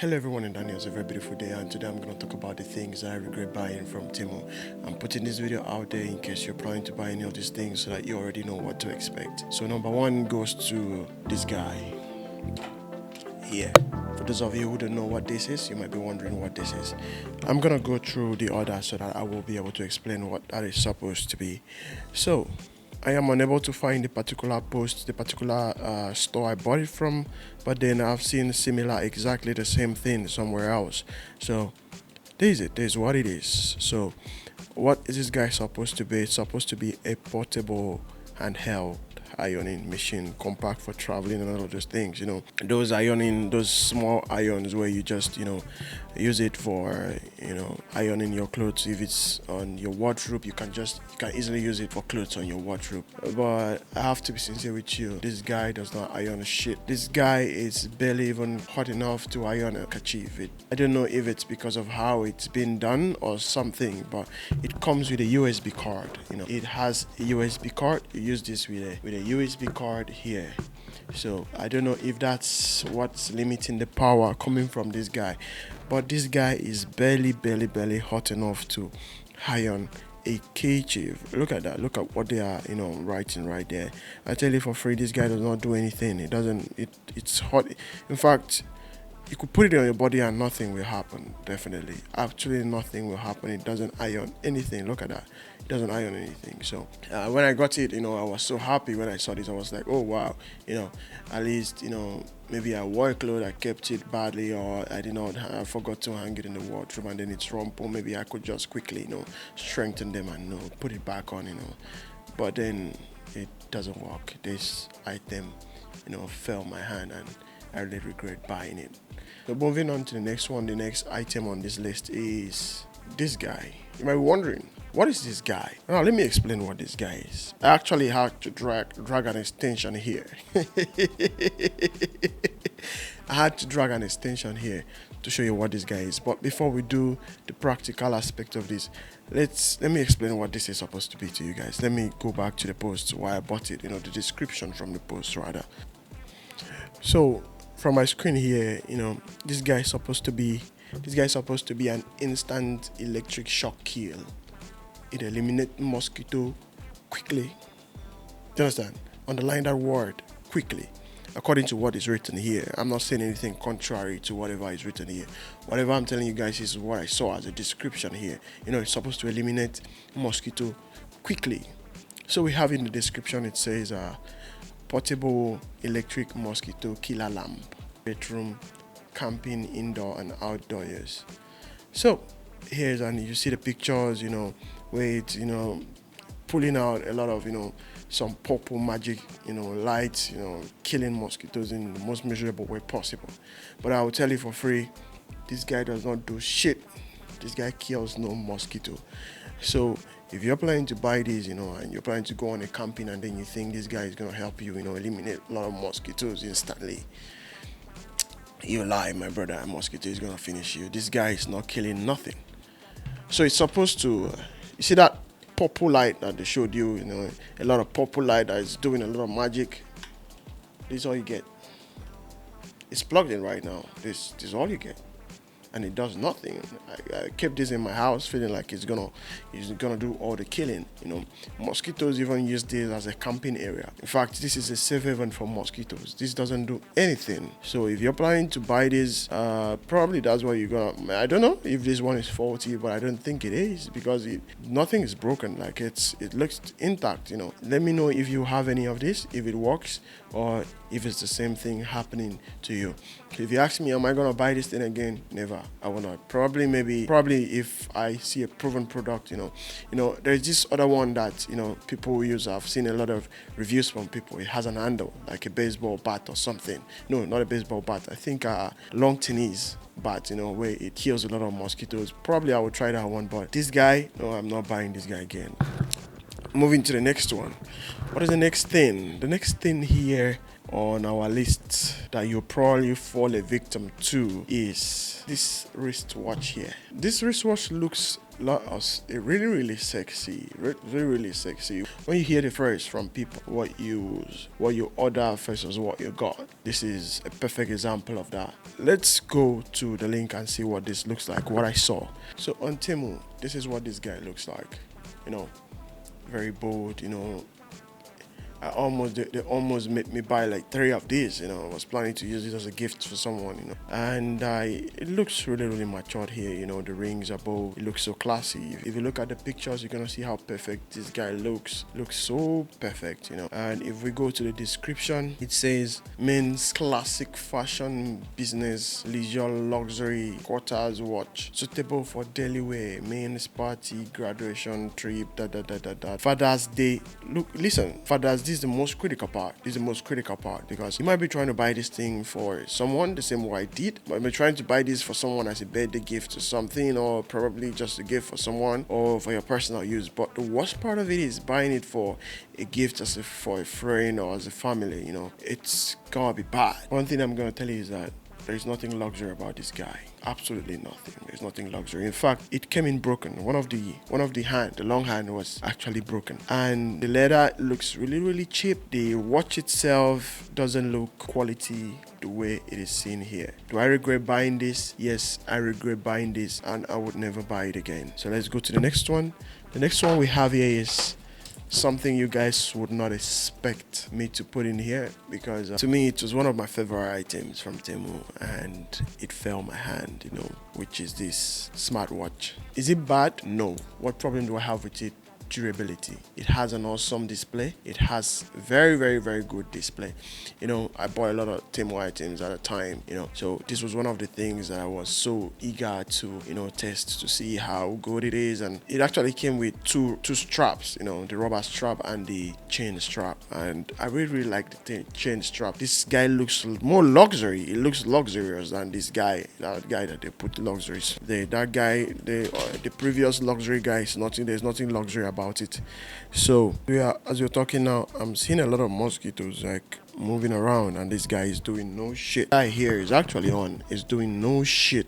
Hello everyone, and Daniel. It's a very beautiful day, and today I'm going to talk about the things I regret buying from Temu. I'm putting this video out there in case you're planning to buy any of these things so that you already know what to expect. So number one goes to this guy here. For those of you who don't know what this is, you might be wondering what this is. I'm going to go through the order so that I will be able to explain what that is supposed to be. So I am unable to find the particular post, the particular store I bought it from, but then I've seen similar, exactly the same thing somewhere else. So this is it. This is what it is. So what is this guy supposed to be? It's supposed to be a portable handheld ironing machine, compact for traveling and all of those things. Those ironing, those small irons where you just use it for ironing your clothes. If it's on your wardrobe, you can easily use it for clothes on your wardrobe. But I have to be sincere with you, this guy does not iron shit. This guy is barely even hot enough to iron a kerchief. I don't know if it's because of how it's been done or something, but it comes with a USB card. It has a USB card. You use this with a USB card here. So I don't know if that's what's limiting the power coming from this guy, but this guy is barely hot enough to iron a kerchief. Look at that. Look at what they are writing right there. I tell you for free, this guy does not do anything. It's hot. In fact, you could put it on your body and nothing will happen. Definitely, actually nothing will happen. It doesn't iron anything. Look at that. It doesn't iron anything. So when I got it, I was so happy when I saw this. I was like, oh wow, at least maybe I wore a clothes, I kept it badly, or I forgot to hang it in the wardrobe and then it's rumpled. Maybe I could just quickly strengthen them and put it back on. But then it doesn't work. This item fell my hand and I really regret buying it. So moving on to the next one, the next item on this list is this guy. You might be wondering, what is this guy? Now let me explain what this guy is. I actually had to drag an extension here. I had to drag an extension here to show you what this guy is. But before we do the practical aspect of this, let me explain what this is supposed to be to you guys. Let me go back to the post why I bought it, the description from the post rather. So from my screen here, this guy is supposed to be an instant electric shock kill. It eliminates mosquito quickly. Do you understand? Underline that word, quickly. According to what is written here. I'm not saying anything contrary to whatever is written here. Whatever I'm telling you guys is what I saw as a description here. It's supposed to eliminate mosquito quickly. So we have in the description, it says portable electric mosquito killer lamp, bedroom, camping, indoor and outdoor use. So and you see the pictures, where it's pulling out a lot of some purple magic lights, killing mosquitoes in the most miserable way possible. But I will tell you for free, this guy does not do shit. This guy kills no mosquito. So if you're planning to buy these, and you're planning to go on a camping and then you think this guy is going to help you, eliminate a lot of mosquitoes instantly, you lie, my brother. A mosquito is going to finish you. This guy is not killing nothing. So it's supposed to, you see that purple light that they showed you, a lot of purple light that is doing a lot of magic. This is all you get. It's plugged in right now. This is all you get. And it does nothing. I kept this in my house feeling like it's gonna do all the killing. Mosquitoes even use this as a camping area. In fact, this is a safe haven for mosquitoes. This doesn't do anything. So if you're planning to buy this, probably that's what you're gonna. I don't know if this one is faulty, but I don't think it is because nothing is broken. Like it looks intact. Let me know if you have any of this, if it works, or if it's the same thing happening to you. If you ask me, am I gonna buy this thing again? Never. I will not. Probably if I see a proven product, there's this other one that people use. I've seen a lot of reviews from people. It has an handle like a baseball bat or something. No, not a baseball bat. I think a long tennis bat, where it kills a lot of mosquitoes. Probably I will try that one, but this guy, no, I'm not buying this guy again. Moving to the next one. What is the next thing? The next thing here on our list that you'll probably fall a victim to is this wristwatch here. This wristwatch looks really sexy, really sexy. When you hear the phrase from people, what you order versus what you got, this is a perfect example of that. Let's go to the link and see what this looks like, what I saw. So on Temu, this is what this guy looks like. Very bold. They almost made me buy like 3 of these. I was planning to use it as a gift for someone. And it looks really matured here. The rings above, it looks so classy. If you look at the pictures, you're gonna see how perfect this guy looks so perfect. And if we go to the description, it says men's classic fashion, business, leisure, luxury, quarters watch, suitable for daily wear, men's party, graduation, trip, Father's Day. Listen, Father's Day is the most critical part. Because you might be trying to buy this thing for someone the same way I did. Might be trying to buy this for someone as a birthday gift or something, or probably just a gift for someone or for your personal use. But the worst part of it is buying it for a gift for a friend or as a family. It's gonna be bad. One thing I'm gonna tell you is that there's nothing luxury about this guy. Absolutely nothing. There's nothing luxury. In fact, it came in broken. One of the hand, the long hand, was actually broken, and the leather looks really cheap. The watch itself doesn't look quality the way it is seen here. Do I regret buying this? Yes, I regret buying this, and I would never buy it again. So let's go to the next one. The next one we have here is something you guys would not expect me to put in here, because to me it was one of my favorite items from Temu, and it fell my hand, which is this smartwatch. Is it bad? No. What problem do I have with it? Durability. It has an awesome display. It has very good display. I bought a lot of Temu items at a time, so this was one of the things that I was so eager to test to see how good it is. And it actually came with two straps, the rubber strap and the chain strap, and I really like the chain strap. This guy looks more luxury. It looks luxurious than that guy that they put luxuries. The previous luxury guy is nothing. There's nothing luxury about it. So as we're talking now, I'm seeing a lot of mosquitoes like moving around, and this guy is doing no shit. Guy here is actually is doing no shit.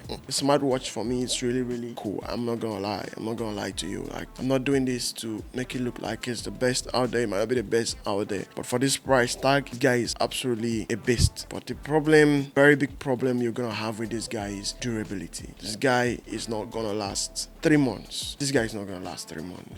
The smartwatch for me is really cool. I'm not gonna lie to you. I'm not doing this to make it look like it's the best out there. It might not be the best out there, but for this price tag, this guy is absolutely a beast. But the very big problem you're gonna have with this guy is durability. This guy is not gonna last 3 months.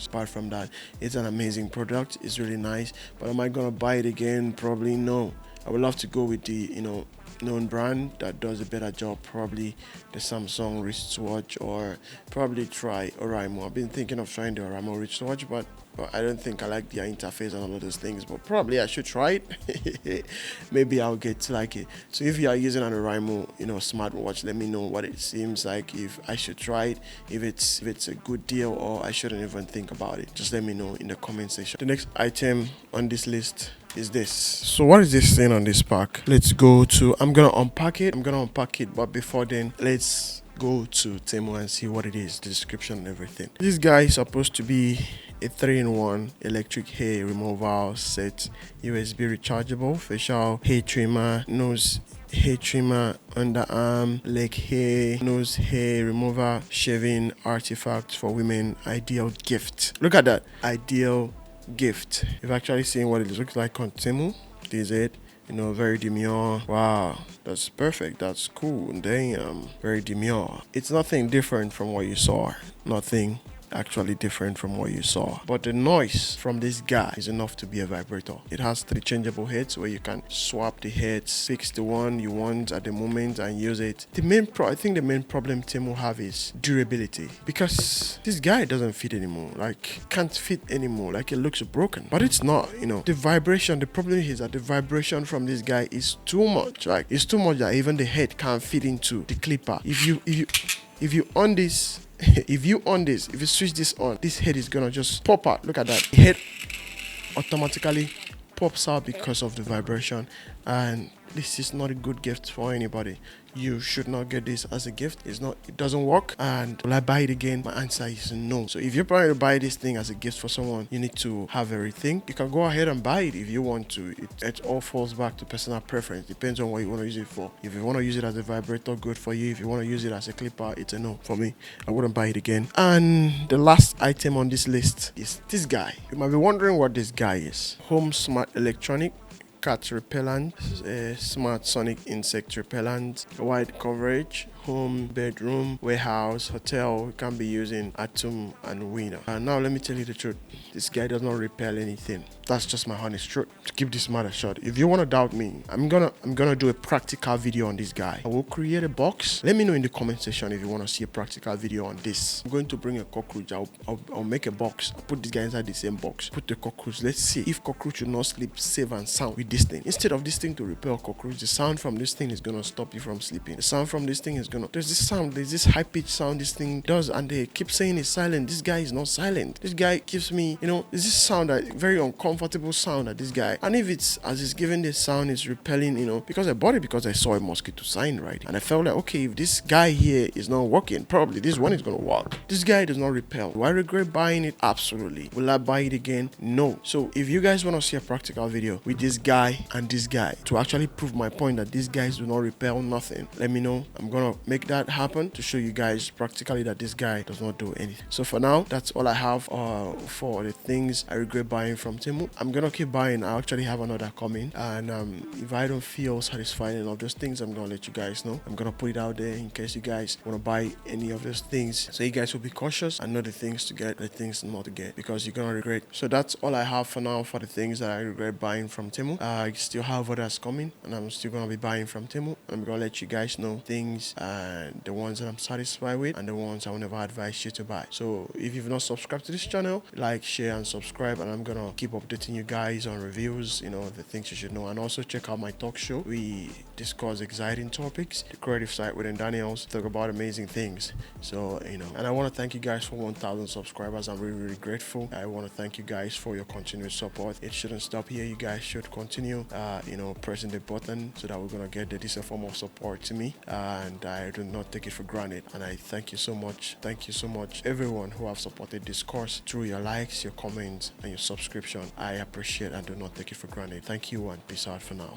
Apart from that, it's an amazing product. It's really nice, but am I gonna buy it again? Probably no. I would love to go with the known brand that does a better job, probably the Samsung wristwatch, or probably try Oraimo. I've been thinking of trying the Oraimo wristwatch, but I don't think I like their interface and all of those things, but probably I should try it. Maybe I'll get to like it. So if you are using an Oraimo smartwatch, let me know what it seems like, if I should try it, if it's a good deal, or I shouldn't even think about it. Just let me know in the comment section. The next item on this list is this. So what is this thing on this pack? Let's go to, I'm gonna unpack it, but before then, let's go to Temu and see what it is, the description and everything. This guy is supposed to be a 3-in-1 electric hair removal set, USB rechargeable, facial hair trimmer, nose hair trimmer, underarm, leg hair, nose hair remover, shaving artifact for women, ideal gift. Look at that, ideal gift. You've actually seen what it looks like on Temu. This is it. Very demure. Wow, that's perfect. That's cool. Damn, very demure. It's nothing different from what you saw. Nothing actually different from what you saw, but the noise from this guy is enough to be a vibrator. It has 3 changeable heads where you can swap the heads, fix the one you want at the moment and use it. I think the main problem Temu have is durability, because this guy doesn't fit anymore, can't fit anymore, it looks broken, but it's not. The vibration, the problem is that the vibration from this guy is too much. It's too much that even the head can't fit into the clipper. If you on this if you switch this on, this head is gonna just pop out. Look at that. The head automatically pops out because of the vibration, and this is not a good gift for anybody. You should not get this as a gift. It doesn't work. And will I buy it again? My answer is no. So if you're planning to buy this thing as a gift for someone, you need to have a rethink. You can go ahead and buy it if you want to. It all falls back to personal preference. Depends on what you want to use it for. If you want to use it as a vibrator, good for you. If you want to use it as a clipper, it's a no for me. I wouldn't buy it again. And the last item on this list is this guy. You might be wondering what this guy is. Home Smart Electronic cat repellent. This is a smart sonic insect repellent, wide coverage, home, bedroom, warehouse, hotel. You can be using Atom and Winner. And now let me tell you the truth. This guy does not repel anything. That's just my honest truth. To keep this matter short, if you want to doubt me, I'm gonna do a practical video on this guy. I will create a box. Let me know in the comment section if you want to see a practical video on this. I'm going to bring a cockroach. I'll make a box. I'll put this guy inside the same box. Put the cockroach. Let's see if cockroach will not sleep safe and sound with this thing. Instead of this thing to repel cockroach, the sound from this thing is gonna stop you from sleeping. The sound from this thing is gonna there's this high pitched sound this thing does, and they keep saying it's silent. This guy is not silent. This guy gives me, there's this sound, that very uncomfortable sound that this guy, and if it's as it's giving this sound, it's repelling, because I bought it because I saw a mosquito sign, right? And I felt like, okay, if this guy here is not working, probably this one is gonna work. This guy does not repel. Do I regret buying it? Absolutely. Will I buy it again? No. So if you guys want to see a practical video with this guy and this guy to actually prove my point that these guys do not repel nothing, let me know. I'm gonna make that happen to show you guys practically that this guy does not do anything. So for now, that's all I have for the things I regret buying from Temu. I'm gonna keep buying. I actually have another coming, and if I don't feel satisfied in all those things, I'm gonna let you guys know. I'm gonna put it out there in case you guys want to buy any of those things, so you guys will be cautious and know the things to get, the things not to get, because you're gonna regret. So that's all I have for now for the things that I regret buying from Temu. I still have others coming, and I'm still gonna be buying from Temu. I'm gonna let you guys know things, and the ones that I'm satisfied with and the ones I will never advise you to buy. So if you've not subscribed to this channel, like, share and subscribe, and I'm gonna keep updating you guys on reviews, the things you should know. And also check out my talk show. We discuss exciting topics, the creative side within Daniels, talk about amazing things. So and I want to thank you guys for 1,000 subscribers. I'm really grateful. I want to thank you guys for your continued support. It shouldn't stop here. You guys should continue pressing the button, so that we're gonna get the decent form of support to me, and I do not take it for granted. And I thank you so much. Thank you so much, everyone who have supported this course through your likes, your comments, and your subscription. I appreciate and do not take it for granted. Thank you, and peace out for now.